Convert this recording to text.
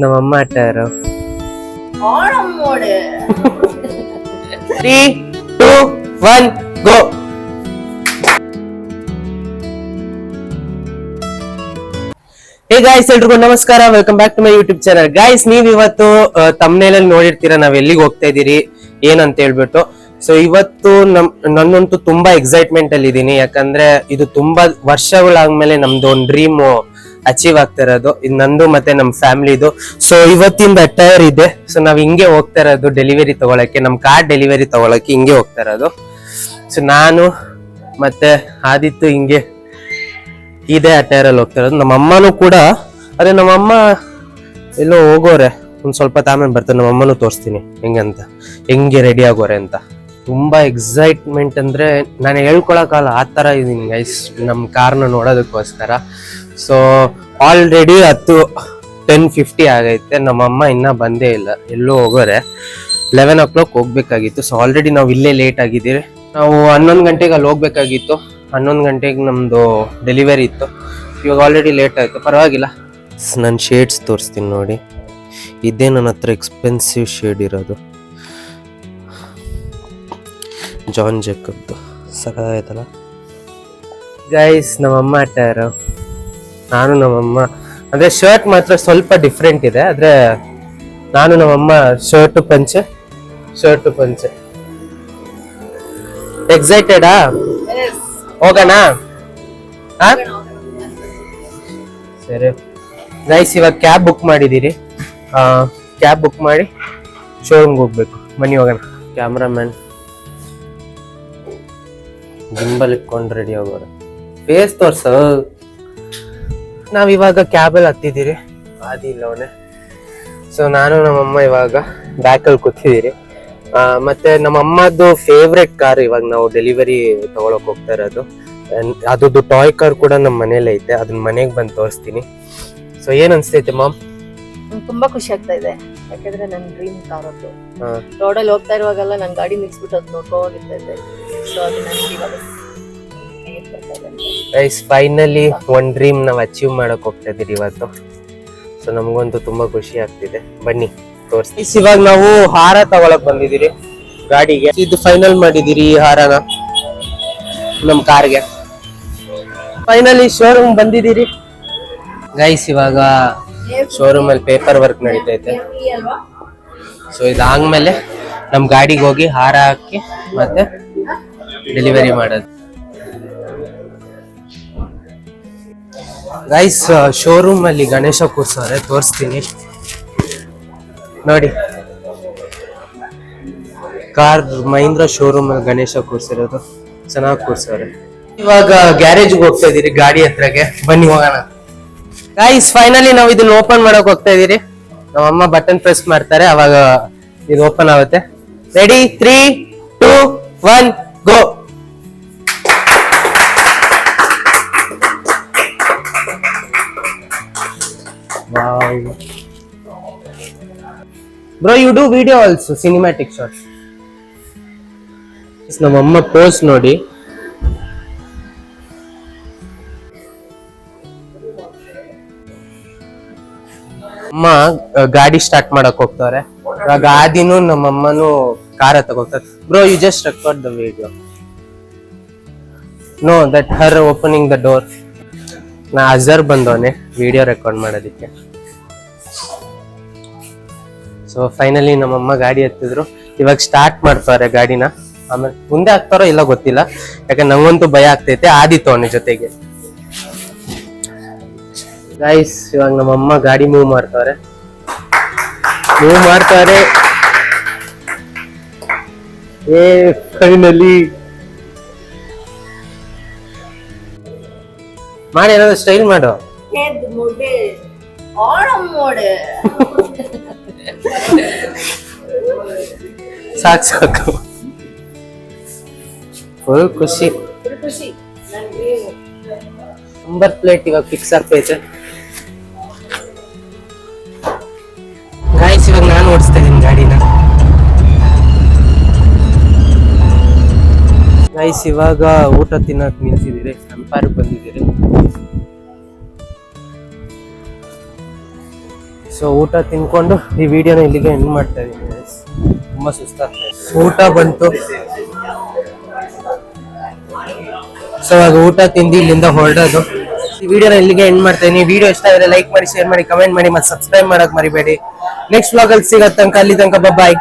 ನಮ್ಮಮ್ಮ ಆಟಾರು 3, 2, 1 ಗೋ. ಹೇ ಗಾಯ್ಸ್, ಎಲ್ರಿಗೂ ನಮಸ್ಕಾರ. Welcome back to my YouTube channel. Guys, ನೀವ್ ಇವತ್ತು ತಮ್ನೇಲ್ ಅಲ್ಲಿ ನೋಡಿರ್ತೀರಾ ನಾವ್ ಎಲ್ಲಿಗೆ ಹೋಗ್ತಾ ಇದೀರಿ ಏನಂತ ಹೇಳ್ಬಿಟ್ಟು. ಸೊ ಇವತ್ತು ನನ್ನಂತೂ ತುಂಬಾ ಎಕ್ಸೈಟ್ಮೆಂಟ್ ಅಲ್ಲಿ ಇದೀನಿ. ಯಾಕಂದ್ರೆ ಇದು ತುಂಬಾ ವರ್ಷಗಳಾದ್ಮೇಲೆ ನಮ್ದು ಒಂದು ಡ್ರೀಮ್ ಅಚೀವ್ ಆಗ್ತಾ ಇರೋದು. ಇದು ನಂದು ಮತ್ತೆ ನಮ್ ಫ್ಯಾಮಿಲಿದು. ಸೊ ಇವತ್ತಿಂದ ಅಟೈರ್ ಇದೆ. ಸೊ ನಾವ್ ಹಿಂಗೆ ಹೋಗ್ತಾ ಇರೋದು ಡೆಲಿವರಿ ತಗೊಳಕ್ಕೆ, ನಮ್ ಕಾರ್ ಡೆಲಿವರಿ ತಗೊಳಕ್ಕೆ ಹಿಂಗೆ ಹೋಗ್ತಾ ಇರೋದು. ಸೊ ನಾನು ಮತ್ತೆ ಆದಿತ್ತು ಹಿಂಗೆ ಇದೇ ಅಟೈರ್ ಅಲ್ಲಿ ಹೋಗ್ತಾ ಇರೋದು. ನಮ್ಮ ಅಮ್ಮನೂ ಕೂಡ, ಅದೇ ನಮ್ಮಮ್ಮ ಎಲ್ಲೋ ಹೋಗೋರೆ, ಒಂದ್ ಸ್ವಲ್ಪ ಆಮೇಲೆ ಬರ್ತಾರೆ. ನಮ್ಮ ಅಮ್ಮನೂ ತೋರಿಸ್ತೀನಿ ಹೆಂಗೆ ರೆಡಿ ಆಗೋರೆ ಅಂತ. ತುಂಬಾ ಎಕ್ಸೈಟ್ಮೆಂಟ್ ಅಂದ್ರೆ ನಾನು ಹೇಳ್ಕೊಳಕಲ್ಲ, ಆ ತರ ಇದೀನಿ ಗೈಸ್ ನಮ್ ಕಾರ್ನ ನೋಡೋದಕ್ಕೋಸ್ಕರ. ಸೊ ಆಲ್ರೆಡಿ 10:50 ಆಗೈತೆ. ನಮ್ಮಮ್ಮ ಇನ್ನ ಬಂದೇ ಇಲ್ಲ, ಎಲ್ಲೋ ಹೋಗೋರೆ. 11 o'clock ಹೋಗ್ಬೇಕಾಗಿತ್ತು. ಸೊ ಆಲ್ರೆಡಿ ನಾವು ಇಲ್ಲೇ ಲೇಟ್ ಆಗಿದ್ದೀವಿ. ನಾವು 11 ಗಂಟೆಗೆ ಅಲ್ಲಿ ಹೋಗ್ಬೇಕಾಗಿತ್ತು. 11 ಗಂಟೆಗೆ ನಮ್ದು ಡೆಲಿವರಿ ಇತ್ತು. ಇವಾಗ ಆಲ್ರೆಡಿ ಲೇಟ್ ಆಯ್ತು, ಪರವಾಗಿಲ್ಲ. ನನ್ನ ಶೇಡ್ಸ್ ತೋರಿಸ್ತೀನಿ ನೋಡಿ. ಇದೇ ನನ್ನ ಹತ್ರ ಎಕ್ಸ್ಪೆನ್ಸಿವ್ ಶೇಡ್ ಇರೋದು, ಜಾನ್ ಜೇಕಬ್ದು. ಸಖತ್ತಾಯ್ತಲ್ಲ ಗೈಸ್. ನಮ್ಮಮ್ಮ ಅಟ್ಟಾರು, ನಾನು ನಮ್ಮಮ್ಮ. ಅಂದ್ರೆ ಶರ್ಟ್ ಮಾತ್ರ ಸ್ವಲ್ಪ ಡಿಫ್ರೆಂಟ್ ಇದೆ. ಆದ್ರೆ ನಾನು ನಮ್ಮಮ್ಮ ಶರ್ಟು ಪಂಚೆ. ಎಕ್ಸೈಟೆಡಾ? ಹೋಗೋಣ? ಸರಿ ಗೈಸ್, ಇವಾಗ ಕ್ಯಾಬ್ ಬುಕ್ ಮಾಡಿದ್ದೀರಿ. ಕ್ಯಾಬ್ ಬುಕ್ ಮಾಡಿ ಶೋರೂಮ್ಗೆ ಹೋಗ್ಬೇಕು. ಬನ್ನಿ ಹೋಗೋಣ. ಕ್ಯಾಮ್ರಾಮನ್ ಗಿಂಬಲ್ ಇಟ್ಕೊಂಡು ರೆಡಿ ಆಗೋರು. ಫೇಸ್ ತೋರ್ಸ. ನಾವಿವಾಗ ಕ್ಯಾಬಲ್ಲಿ ಹತ್ತಿದ್ದೀರಿ. ಆದಿಲ್ಲ ಅವನೇ. ಸೊ ನಾನು ನಮ್ಮಮ್ಮ ಇವಾಗ ಬ್ಯಾಕಲ್ಲಿ ಕೂತಿದ್ದೀರಿ. ಮತ್ತೆ ನಮ್ಮಮ್ಮದು ಫೇವ್ರೆಟ್ ಕಾರ್ ಇವಾಗ ನಾವು ಡೆಲಿವರಿ ತಗೊಳಕ್ ಹೋಗ್ತಾ ಇರೋದು. ಅದೊಂದು ಟಾಯ್ ಕಾರ್ ಕೂಡ ನಮ್ಮ ಮನೇಲಿ ಐತೆ. ಅದನ್ನ ಮನೆಗೆ ಬಂದು ತೋರಿಸ್ತೀನಿ. ಸೊ ಏನ್ ಅನ್ಸ್ತೈತೆ ಮಾಮ್? ತುಂಬಾ ಖುಷಿ ಆಗ್ತಾ ಇದೆ. ಯಾಕಂದ್ರೆ ನನ್ ಡ್ರೀಮ್ ಕಾರ್ ಅದು. ರೋಡಲ್ಲಿ ಹೋಗ್ತಾ ಇರುವಾಗೆಲ್ಲ ನನ್ ಗಾಡಿ ನಿಲ್ಸ್ಬಿಟ್ಟು ಅದ್ ನೋಡ್ಕೊಂಡಿರ್ತಾ ಇದ್ದೆ. ಸೊ ಅದು ನನ್ಗೆ ಇವಾಗ ಗೈಸ್ ಫೈನಲಿ ಒಂದ್ ಡ್ರೀಮ್ ನಾವ್ ಅಚೀವ್ ಮಾಡಕ್ ಹೋಗ್ತಾ ಇದೀರಿ ಇವತ್ತು. ಸೊ ನಮ್ಗಂತೂ ತುಂಬಾ ಖುಷಿ ಆಗ್ತಿದೆ. ಬನ್ನಿ ತೋರಿಸ್ತೀವಿ. ಇವಾಗ ನಾವು ಹಾರ ತಗೊಳಕ್ ಬಂದಿದ್ದೀರಿ ಗಾಡಿಗೆ. ಇದು ಫೈನಲ್ ಮಾಡಿದಿರಿ ಈ ಹಾರನ ನಮ್ ಕಾರ್ಗೆ. ಫೈನಲಿ ಶೋರೂಮ್ ಬಂದಿದ್ದೀರಿ ಗೈಸ್. ಇವಾಗ ಶೋರೂಮ್ ಅಲ್ಲಿ ಪೇಪರ್ ವರ್ಕ್ ನಡೀತೈತೆ. ಸೊ ಇದಾದ್ಮೇಲೆ ನಮ್ ಗಾಡಿಗೆ ಹೋಗಿ ಹಾರ ಹಾಕಿ ಮತ್ತೆ ಡೆಲಿವರಿ ಮಾಡೋದು. ಗೈಸ್ ಶೋರೂಮ್ ಅಲ್ಲಿ ಗಣೇಶ ಕೂರ್ಸವ್ರೆ, ತೋರಿಸ್ತೀನಿ ನೋಡಿ. ಕಾರ್ ಮಹೀಂದ್ರ ಶೋರೂಮ್ ಅಲ್ಲಿ ಗಣೇಶ ಕೂರ್ಸಿರೋದು, ಚೆನ್ನಾಗಿ ಕೂರ್ಸವ್ರೆ. ಇವಾಗ ಗ್ಯಾರೇಜ್ಗೆ ಹೋಗ್ತಾ ಇದೀರಿ ಗಾಡಿ ಹತ್ರಗೆ. ಬನ್ನಿ ಹೋಗೋಣ. ಗೈಸ್ ಫೈನಲಿ ನಾವು ಇದನ್ನ ಓಪನ್ ಮಾಡಕ್ ಹೋಗ್ತಾ ಇದೀರಿ. ನಮ್ಮಮ್ಮ ಬಟನ್ ಪ್ರೆಸ್ ಮಾಡ್ತಾರೆ, ಅವಾಗ ಇದು ಓಪನ್ ಆಗುತ್ತೆ. Ready? 3, 2, 1 go. Bro, you do video also, cinematic shots. ನಮ್ಮಮ್ಮ ಪೋಸ್ ನೋಡಿ. ಅಮ್ಮ ಗಾಡಿ ಸ್ಟಾರ್ಟ್ ಮಾಡಕ್ ಹೋಗ್ತಾರೆ. ಇವಾಗ ಆದಿನು ನಮ್ಮಮ್ಮನು ಕಾರ ತಗೋಗ್ತಾರೆ. Bro, you just record the video. No, that her opening the door. ನಾ ಅಜರ್ ಬಂದವನೆ ವಿಡಿಯೋ ರೆಕಾರ್ಡ್ ಮಾಡೋದಿಕ್ಕೆ. ಸೊ ಫೈನಲಿ ನಮ್ಮಮ್ಮ ಗಾಡಿ ಹತ್ತಿದ್ರು. ಇವಾಗ ಸ್ಟಾರ್ಟ್ ಮಾಡ್ತಾರೆ ಗಾಡಿನ. ಆಮೇಲೆ ಮುಂದೆ ಹಾಕ್ತಾರೋ ಇಲ್ಲ ಗೊತ್ತಿಲ್ಲ, ಯಾಕಂದ್ರೆ ನಂಗಂತೂ ಭಯ ಆಗ್ತೈತೆ. ಆದಿತ್ತು ಅವನ ಜೊತೆಗೆ. ಗೈಸ್ ಇವಾಗ ನಮ್ಮಮ್ಮ ಗಾಡಿ ಮೂವ್ ಮಾಡ್ತಾರೆ. ಫೈನಲಿ ಮಾಡಿ, ಏನಾದ್ರು ಸ್ಟೈಲ್ ಮಾಡು. ಸಾಕು ಫುಲ್ ಖುಷಿ. ನಂಬರ್ ಪ್ಲೇಟ್ ಇವಾಗ ಫಿಕ್ಸ್ ಆಗ್ತೈತೆ. ಗಾಯ್ಸ್ ಇವಾಗ ನಾನು ಓಡಿಸ್ತಾ ಇದೀನಿ ಗಾಡಿನ. ಗೈಸ್ ಇವಾಗ ಊಟ ತಿನ್ನಕ್ ನಿಲ್ಸಿದಿರಿ, ಎಂಪೈರ್ ಬಂದಿದ್ದೀರಿ. ಸೊ ಊಟ ತಿನ್ಕೊಂಡು ಈ ವಿಡಿಯೋನ ಇಲ್ಲಿಗೆ ಎಂಡ್ ಮಾಡ್ತಾ ಇದೀನಿ guys. ತುಂಬಾ ಸುಸ್ತಾಗ್ತಾ ಇದೆ. ಊಟ ಬಂತು, ಸೊ ಅದು ಊಟ ತಿಂದು ಇಲ್ಲಿಂದ ಹೊರಡೋದು. ಈ ವಿಡಿಯೋನ ಇಲ್ಲಿಗೆ ಎಂಡ್ ಮಾಡ್ತಾ ಇದೀನಿ. ವಿಡಿಯೋ ಇಷ್ಟ ಆದರೆ ಲೈಕ್ ಮಾಡಿ, ಶೇರ್ ಮಾಡಿ, ಕಮೆಂಟ್ ಮಾಡಿ, ಮತ್ತೆ ಸಬ್ಸ್ಕ್ರೈಬ್ ಮಾಡಕ್ ಮರಿಬೇಡಿ. ನೆಕ್ಸ್ಟ್ ವ್ಲಾಗ್ ಅಲ್ಲಿ ಸಿಗೋ ತನಕ, ಅಲ್ಲಿ ತನಕ ಬಾಯ್.